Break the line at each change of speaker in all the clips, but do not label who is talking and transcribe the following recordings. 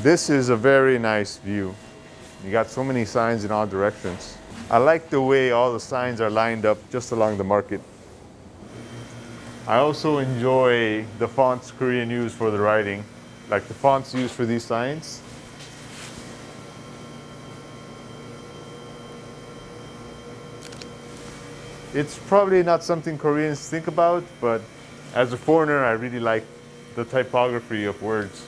This is a very nice view. You got so many signs in all directions. I like the way all the signs are lined up just along the market. I also enjoy the fonts Korean use for the writing, like the fonts used for these signs. It's probably not something Koreans think about, but as a foreigner, I really like the typography of words.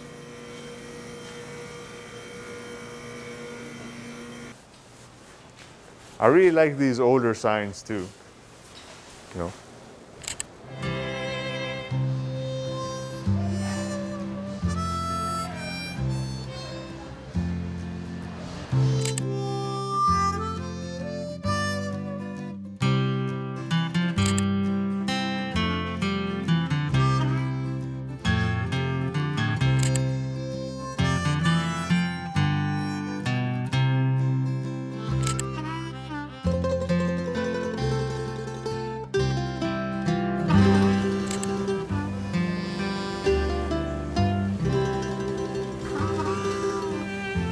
I really like these older signs too, you know.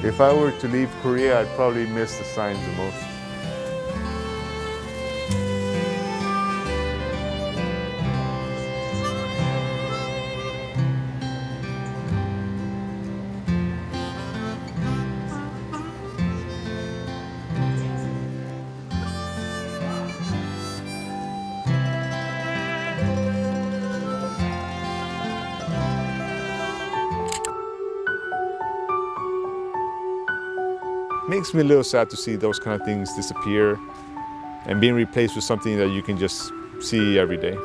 If I were to leave Korea, I'd probably miss the signs the most. Makes me a little sad to see those kind of things disappear and being replaced with something that you can just see every day.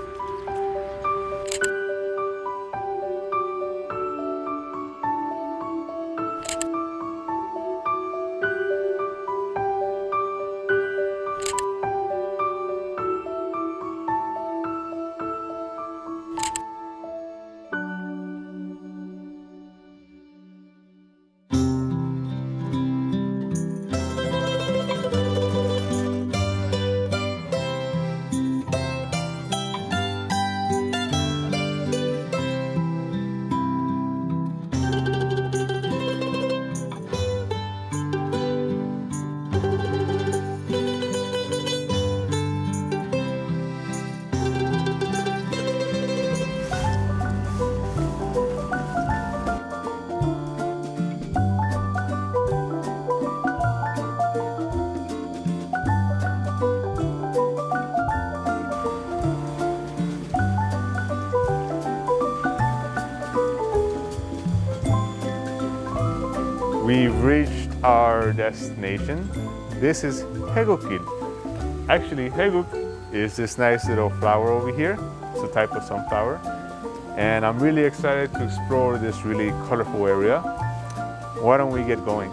We've reached our destination. This is 해국길. Actually, 해국 is this nice little flower over here. It's a type of sunflower. And I'm really excited to explore this really colorful area. Why don't we get going?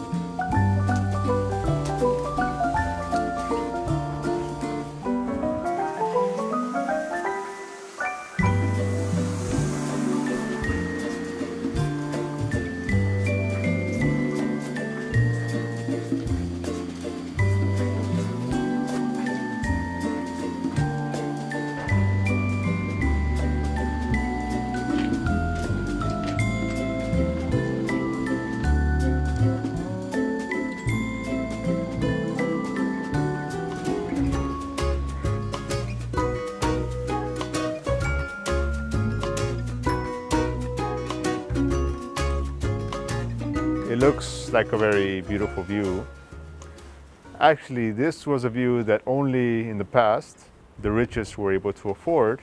It looks like a very beautiful view. Actually, this was a view that only in the past the richest were able to afford,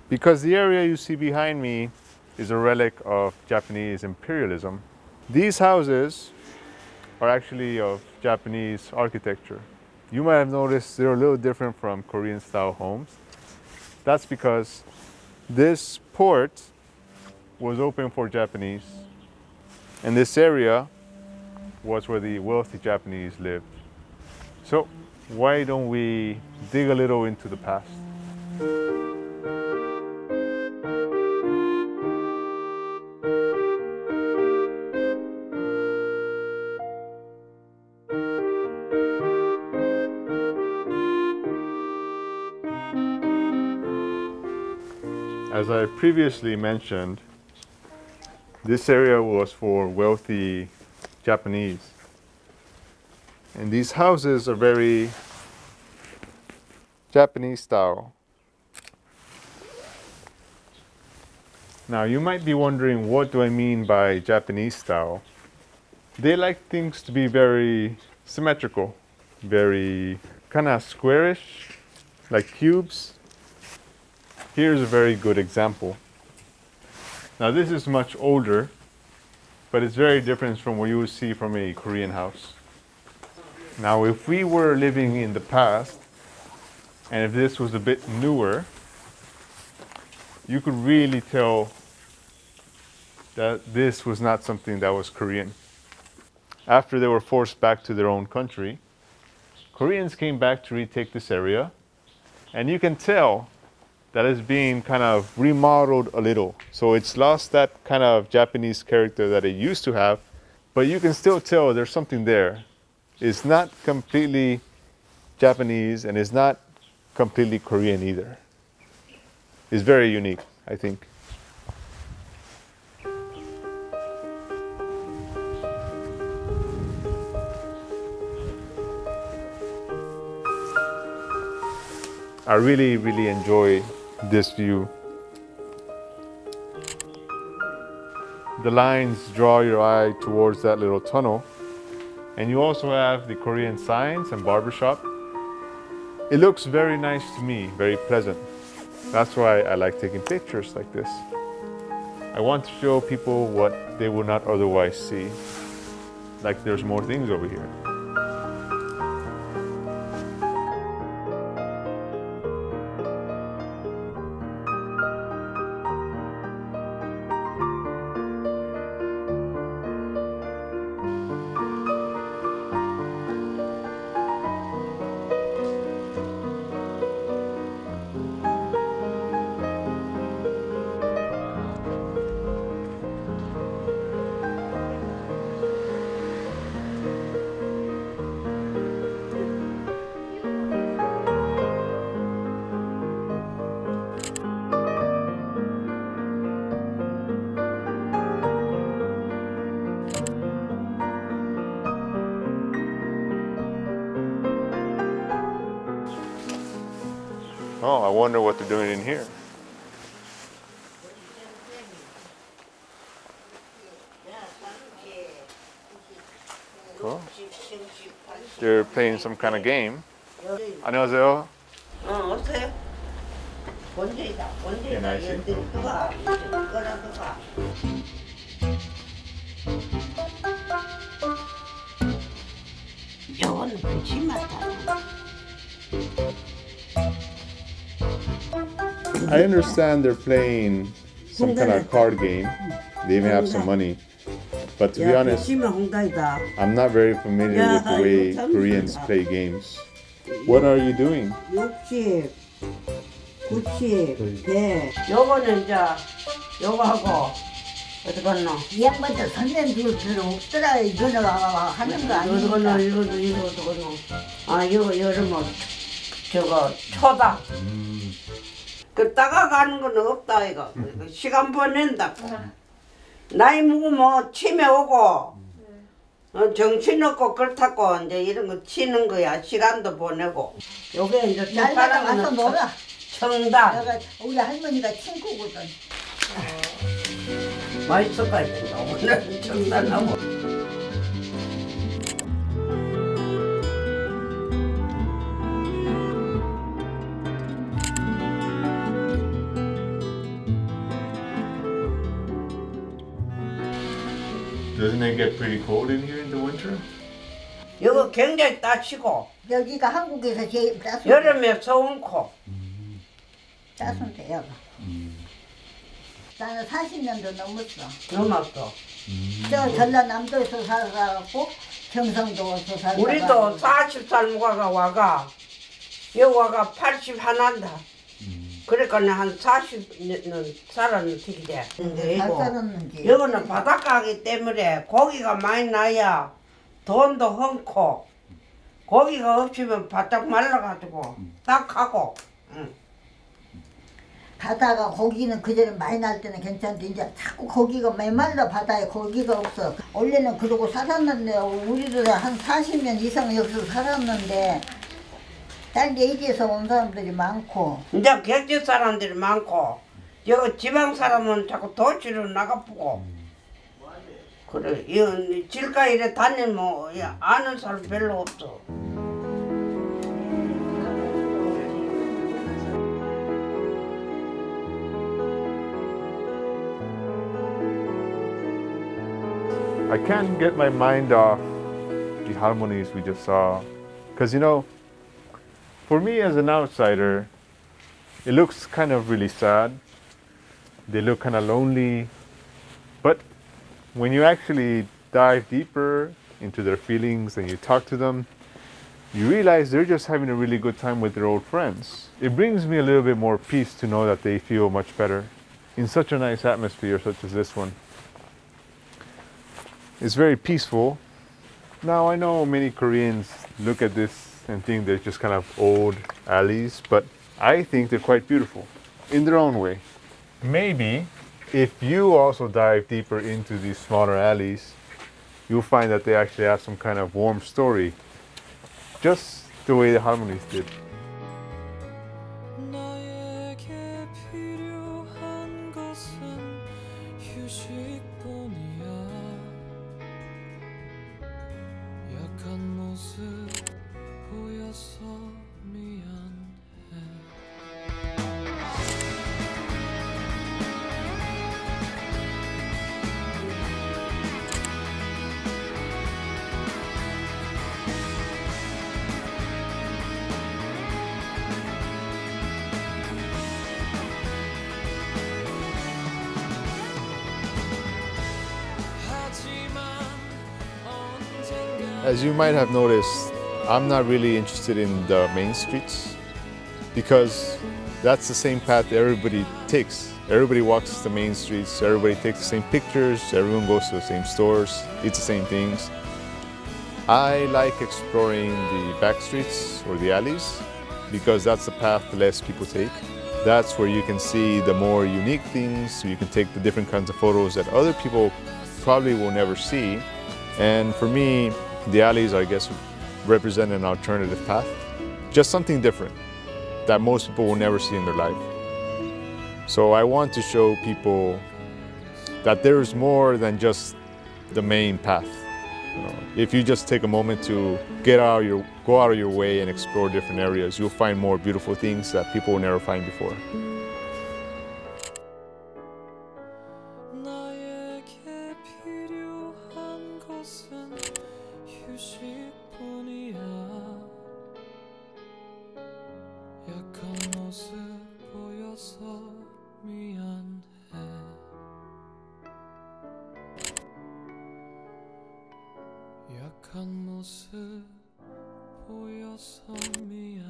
because the area you see behind me is a relic of Japanese imperialism. These houses are actually of Japanese architecture. You might have noticed they're a little different from Korean style homes. That's because this port was open for Japanese, and this area was where the wealthy Japanese lived. So why don't we dig a little into the past? As I previously mentioned, This area was for wealthy Japanese. And these houses are very Japanese style. Now you might be wondering, what do I mean by Japanese style? They like things to be very symmetrical, very kind of squarish, like cubes. Here's a very good example. Now this is much older, but it's very different from what you would see from a Korean house. Now if we were living in the past, and if this was a bit newer, you could really tell that this was not something that was Korean. After they were forced back to their own country, Koreans came back to retake this area, and you can tell that it's being kind of remodeled a little. So it's lost that kind of Japanese character that it used to have, but you can still tell there's something there. It's not completely Japanese and it's not completely Korean either. It's very unique, I think. I really, really enjoy this view. The lines draw your eye towards that little tunnel. And you also have the Korean signs and barbershop. It looks very nice to me, very pleasant. That's why I like taking pictures like this. I want to show people what they would not otherwise see. Like there's more things over here. Oh, I wonder what they're doing in here. Oh, they're playing some kind of game. 안녕하세요.
어서요. 본전이다. 본전이다. 연들 누가 누가 누가. 저건 그치 맞다.
I understand they're playing some kind of card game. They even have some money. But to be honest, I'm not very familiar with the way Koreans play games. What are you doing?
60, 90, 100. 요거는 이제 요거 하고 어디 갔노?
이 양반도 설명 줄 필요 없더라. 이거는 하는 거 아니야.
이거도 갔노. 아 이거 여름은 저거 초다. 그 따가가는 건 없다 이거. 시간 보낸다. 나이 먹으면 치매 오고 정신 없고 그렇다고 이제 이런 거 치는 거야. 시간도 보내고. 요게 이제
날마다 와서 놀아.
청다.
내가 우리 할머니가 친구거든.
맛있어가야 된다. 오늘 청단하고.
Doesn't it get pretty cold in here in the winter?
여기 굉장히 따시고
여기가 한국에서 제일 따순.
여름에 서운코.
따순데 여기. 나는 40년도 넘었어.
넘었어.
저 전라남도에서 살아갖고 경상도에서 살다가.
우리도 40살 무가가 와가 여기 와가 81한다. 그러니까 한 40년 살았는 튀기대.
잘 살았는지.
여기는 바닷가이기 때문에 고기가 많이 나야 돈도 많고 고기가 없으면 바짝 말라가지고 딱 하고.
바다가 고기는 그전에 많이 날 때는 괜찮은데 이제 자꾸 고기가 메말라 바다에 고기가 없어. 원래는 그러고 살았는데 우리도 한 40년 이상 여기서 살았는데 딴 얘기에서 온 사람들이 많고
이제 객지 사람들이 많고 여기 지방 사람은 자꾸 도시로 나가보고 그래 이 길가 이래 다니면 아는 사람 별로 없어.
I can't get my mind off the harmonies we just saw. Because, you know, for me as an outsider, it looks kind of really sad. They look kind of lonely. But when you actually dive deeper into their feelings and you talk to them, you realize they're just having a really good time with their old friends. It brings me a little bit more peace to know that they feel much better in such a nice atmosphere such as this one. It's very peaceful. Now I know many Koreans look at this and think they're just kind of old alleys, but I think they're quite beautiful in their own way. Maybe if you also dive deeper into these smaller alleys, you'll find that they actually have some kind of warm story, just the way the harmonies did. As you might have noticed, I'm not really interested in the main streets because that's the same path everybody takes. Everybody walks the main streets, everybody takes the same pictures, everyone goes to the same stores, eats the same things. I like exploring the back streets or the alleys because that's the path less people take. That's where you can see the more unique things, you can take the different kinds of photos that other people probably will never see. And for me, the alleys, I guess, represent an alternative path. Just something different that most people will never see in their life. So I want to show people that there's more than just the main path. You know, if you just take a moment to go out of your way and explore different areas, you'll find more beautiful things that people will never find before.
약한 모습 보여서 미안